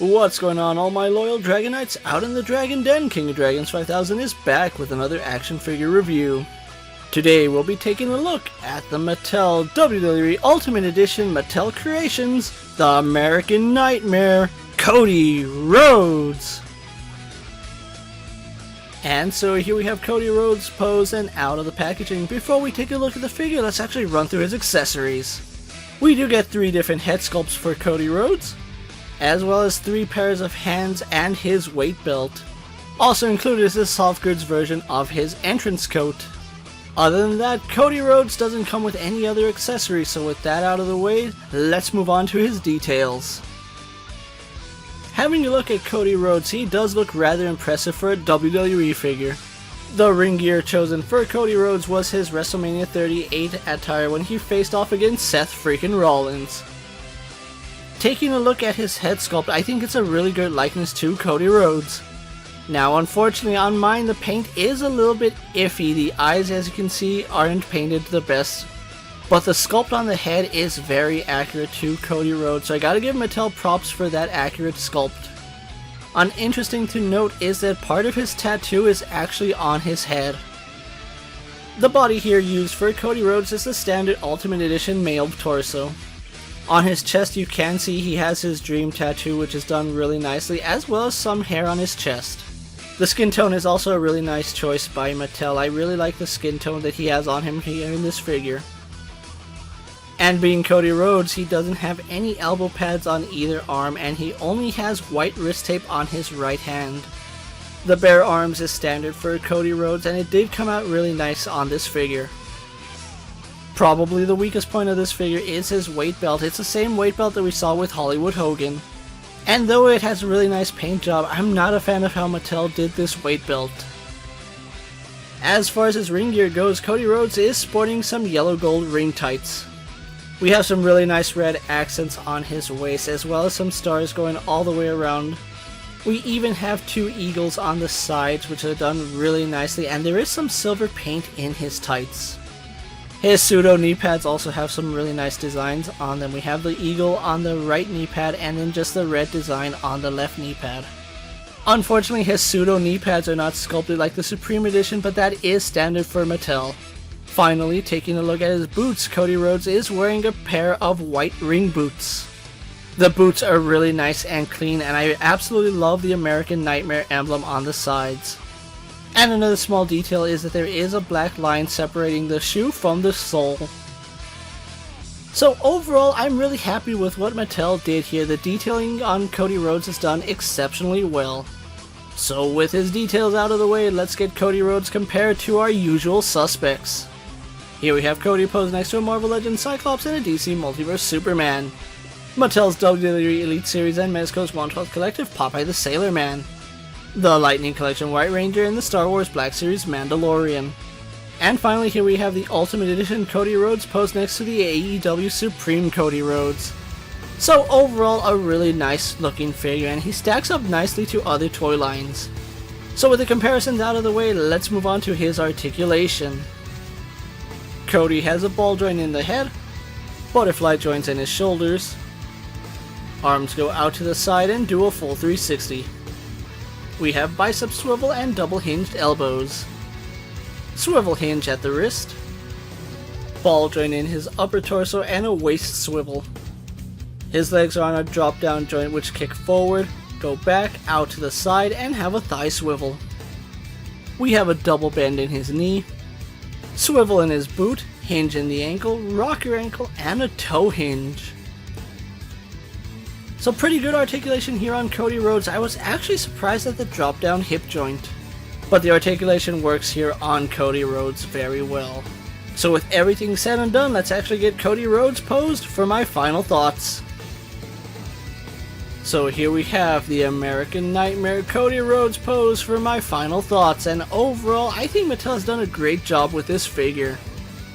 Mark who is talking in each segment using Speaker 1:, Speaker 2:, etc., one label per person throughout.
Speaker 1: What's going on, all my loyal Dragonites out in the Dragon Den? King of Dragons 5000 is back with another action figure review. Today we'll be taking a look at the Mattel WWE Ultimate Edition Mattel Creations, the American Nightmare, Cody Rhodes. And so here we have Cody Rhodes posed and out of the packaging. Before we take a look at the figure, let's actually run through his accessories. We do get 3 different head sculpts for Cody Rhodes, as well as 3 pairs of hands and his weight belt. Also included is the soft goods version of his entrance coat. Other than that, Cody Rhodes doesn't come with any other accessories, so with that out of the way, let's move on to his details. Having a look at Cody Rhodes, he does look rather impressive for a WWE figure. The ring gear chosen for Cody Rhodes was his WrestleMania 38 attire when he faced off against Seth freaking Rollins. Taking a look at his head sculpt, I think it's a really good likeness to Cody Rhodes. Now unfortunately on mine the paint is a little bit iffy. The eyes, as you can see, aren't painted the best, but the sculpt on the head is very accurate to Cody Rhodes, so I gotta give Mattel props for that accurate sculpt. Interesting to note is that part of his tattoo is actually on his head. The body here used for Cody Rhodes is the standard Ultimate Edition male torso. On his chest you can see he has his dream tattoo, which is done really nicely, as well as some hair on his chest. The skin tone is also a really nice choice by Mattel. I really like the skin tone that he has on him here in this figure. And being Cody Rhodes, he doesn't have any elbow pads on either arm, and he only has white wrist tape on his right hand. The bare arms is standard for Cody Rhodes, and it did come out really nice on this figure. Probably the weakest point of this figure is his weight belt. It's the same weight belt that we saw with Hollywood Hogan. And though it has a really nice paint job, I'm not a fan of how Mattel did this weight belt. As far as his ring gear goes, Cody Rhodes is sporting some yellow gold ring tights. We have some really nice red accents on his waist, as well as some stars going all the way around. We even have 2 eagles on the sides, which are done really nicely, and there is some silver paint in his tights. His pseudo knee pads also have some really nice designs on them. We have the eagle on the right knee pad and then just the red design on the left knee pad. Unfortunately, his pseudo knee pads are not sculpted like the Supreme Edition, but that is standard for Mattel. Finally, taking a look at his boots, Cody Rhodes is wearing a pair of white ring boots. The boots are really nice and clean, and I absolutely love the American Nightmare emblem on the sides. And another small detail is that there is a black line separating the shoe from the sole. So overall, I'm really happy with what Mattel did here. The detailing on Cody Rhodes is done exceptionally well. So with his details out of the way, let's get Cody Rhodes compared to our usual suspects. Here we have Cody posed next to a Marvel Legends Cyclops and a DC Multiverse Superman. Mattel's WWE Elite Series and Mezco's 1/12 Collective Popeye the Sailor Man. The Lightning Collection White Ranger and the Star Wars Black Series Mandalorian. And finally here we have the Ultimate Edition Cody Rhodes posed next to the AEW Supreme Cody Rhodes. So overall a really nice looking figure, and he stacks up nicely to other toy lines. So with the comparisons out of the way, let's move on to his articulation. Cody has a ball joint in the head, butterfly joints in his shoulders, arms go out to the side and do a full 360. We have bicep swivel and double hinged elbows, swivel hinge at the wrist, ball joint in his upper torso and a waist swivel. His legs are on a drop down joint which kick forward, go back, out to the side, and have a thigh swivel. We have a double bend in his knee, swivel in his boot, hinge in the ankle, rocker ankle, and a toe hinge. So pretty good articulation here on Cody Rhodes. I was actually surprised at the drop down hip joint, but the articulation works here on Cody Rhodes very well. So with everything said and done, let's actually get Cody Rhodes posed for my final thoughts. So here we have the American Nightmare Cody Rhodes pose for my final thoughts, and overall I think Mattel has done a great job with this figure.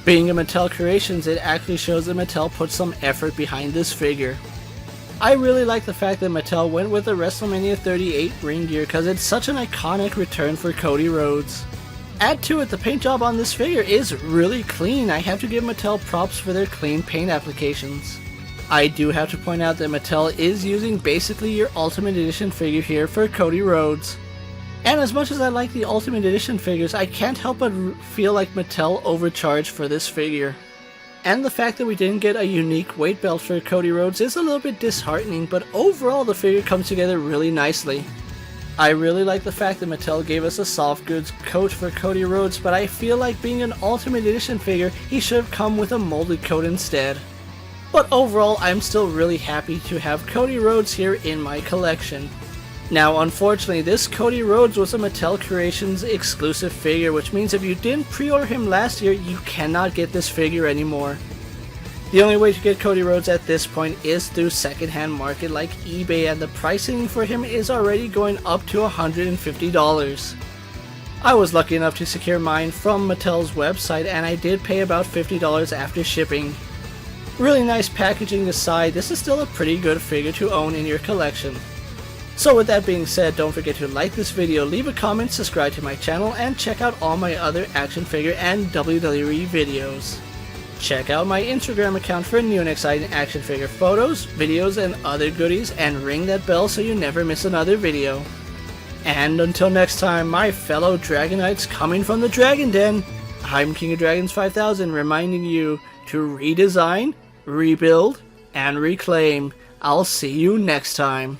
Speaker 1: Being a Mattel Creations, it actually shows that Mattel put some effort behind this figure. I really like the fact that Mattel went with the WrestleMania 38 ring gear because it's such an iconic return for Cody Rhodes. Add to it, the paint job on this figure is really clean. I have to give Mattel props for their clean paint applications. I do have to point out that Mattel is using basically your Ultimate Edition figure here for Cody Rhodes. And as much as I like the Ultimate Edition figures, I can't help but feel like Mattel overcharged for this figure. And the fact that we didn't get a unique weight belt for Cody Rhodes is a little bit disheartening, but overall the figure comes together really nicely. I really like the fact that Mattel gave us a soft goods coat for Cody Rhodes, but I feel like being an Ultimate Edition figure, he should have come with a molded coat instead. But overall, I'm still really happy to have Cody Rhodes here in my collection. Now, unfortunately, this Cody Rhodes was a Mattel Creations exclusive figure, which means if you didn't pre-order him last year, you cannot get this figure anymore. The only way to get Cody Rhodes at this point is through secondhand market like eBay, and the pricing for him is already going up to $150. I was lucky enough to secure mine from Mattel's website, and I did pay about $50 after shipping. Really nice packaging aside, this is still a pretty good figure to own in your collection. So with that being said, don't forget to like this video, leave a comment, subscribe to my channel, and check out all my other action figure and WWE videos. Check out my Instagram account for new and exciting action figure photos, videos, and other goodies, and ring that bell so you never miss another video. And until next time, my fellow Dragonites coming from the Dragon Den, I'm King of Dragons 5000 reminding you to redesign, rebuild, and reclaim. I'll see you next time.